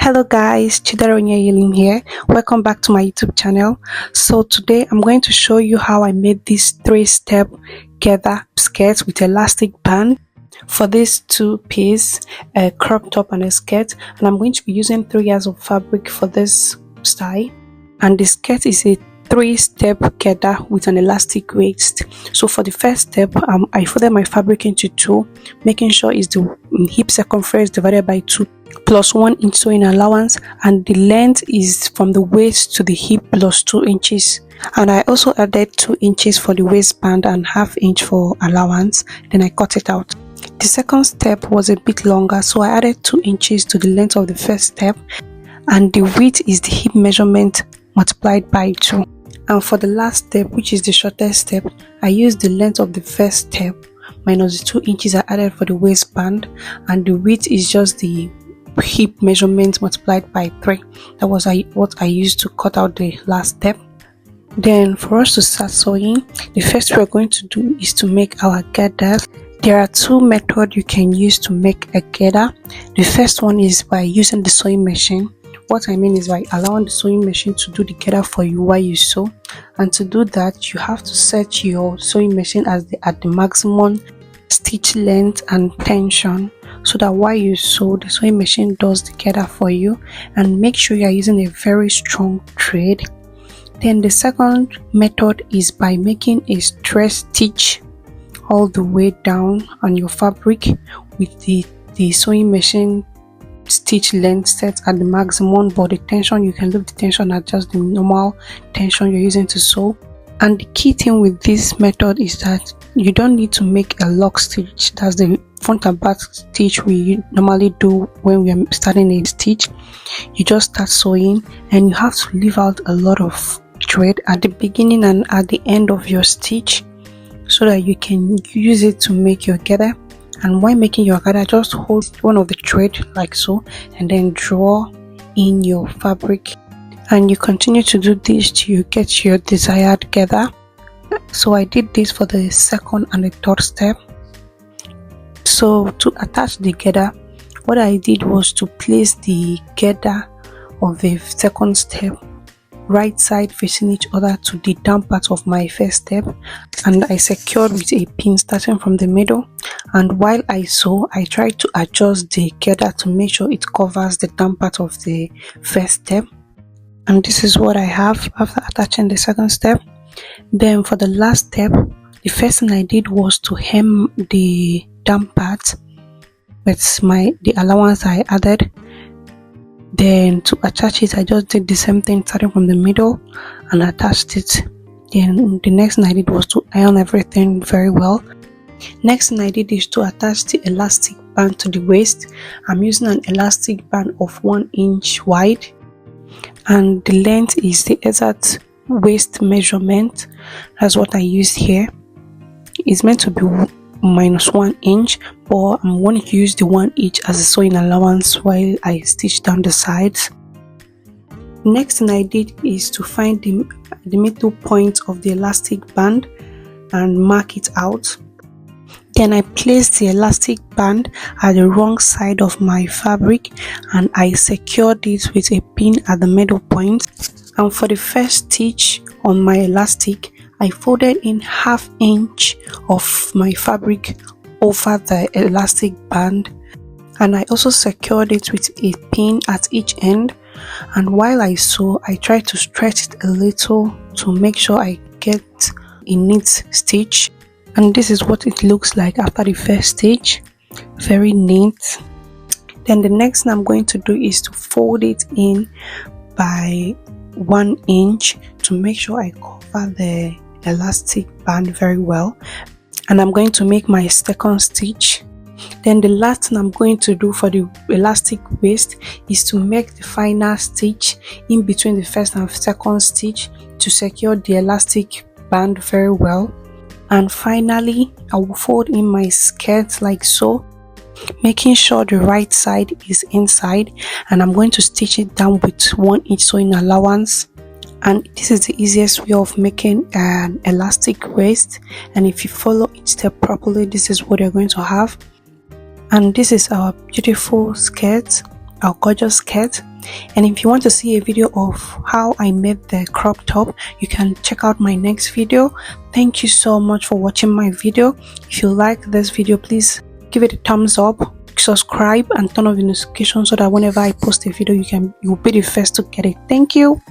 Hello guys, Chidaronya Yilim here. Welcome back to my YouTube channel. So today I'm going to show you how I made this 3-step gather skirt with elastic band for this two-piece crop top and a skirt, and I'm going to be using 3 yards of fabric for this style. And the skirt is a 3-step gather with an elastic waist. So for the first step, I folded my fabric into 2, making sure it's the hip circumference divided by 2 plus 1 inch sewing allowance, and the length is from the waist to the hip plus 2 inches. And I also added 2 inches for the waistband and ½ inch for allowance. Then I cut it out. The second step was a bit longer, so I added 2 inches to the length of the first step, and the width is the hip measurement multiplied by 2. And for the last step, which is the shortest step, I used the length of the first step minus the 2 inches I added for the waistband, and the width is just the hip measurement multiplied by 3. That was what I used to cut out the last step. Then for us to start sewing, the first we're going to do is to make our girders. There are 2 methods you can use to make a girder. The first one is by using the sewing machine. What I mean is by allowing the sewing machine to do the girder for you while you sew. And to do that, you have to set your sewing machine at the maximum stitch length and tension, so that while you sew, the sewing machine does the girder for you. And make sure you are using a very strong thread. Then the second method is by making a straight stitch all the way down on your fabric with the sewing machine stitch length set at the maximum, but the tension, you can leave the tension at just the normal tension you're using to sew. And the key thing with this method is that you don't need to make a lock stitch. That's the front and back stitch we normally do when we are starting a stitch. You just start sewing, and you have to leave out a lot of thread at the beginning and at the end of your stitch, so that you can use it to make your girder. And while making your girder, just hold one of the thread like so, and then draw in your fabric, and you continue to do this till you get your desired girder. So I did this for the second and the third step. So to attach the girder, what I did was to place the girder of the second step right side facing each other to the down part of my first step, and I secured with a pin starting from the middle. And while I sew, I try to adjust the girder to make sure it covers the down part of the first step. And this is what I have after attaching the second step. Then for the last step, the first thing I did was to hem the down part with the allowance I added. Then to attach it, I just did the same thing starting from the middle and attached it. Then the next thing I did was to iron everything very well. Next thing I did is to attach the elastic band to the waist. I'm using an elastic band of 1 inch wide, and the length is the exact waist measurement. That's what I used here. It's meant to be minus 1 inch, but I'm going to use the 1 inch as a sewing allowance while I stitch down the sides. Next thing I did is to find the middle point of the elastic band and mark it out. Then I placed the elastic band at the wrong side of my fabric, and I secured it with a pin at the middle point. And for the first stitch on my elastic, I folded in ½ inch of my fabric over the elastic band, and I also secured it with a pin at each end. And while I sew, I try to stretch it a little to make sure I get a neat stitch. And this is what it looks like after the first stitch. Very neat. Then the next thing I'm going to do is to fold it in by 1 inch to make sure I cover the elastic band very well. And I'm going to make my second stitch. Then the last thing I'm going to do for the elastic waist is to make the final stitch in between the first and second stitch to secure the elastic band very well. And finally, I will fold in my skirt like so, making sure the right side is inside, and I'm going to stitch it down with 1 inch sewing allowance. And this is the easiest way of making an elastic waist, and if you follow each step properly, this is what you're going to have. And this is our beautiful skirt, our gorgeous skirt. And if you want to see a video of how I made the crop top, you can check out my next video. Thank you so much for watching my video. If you like this video, please give it a thumbs up, subscribe and turn on the notification so that whenever I post a video, you'll be the first to get it. Thank you.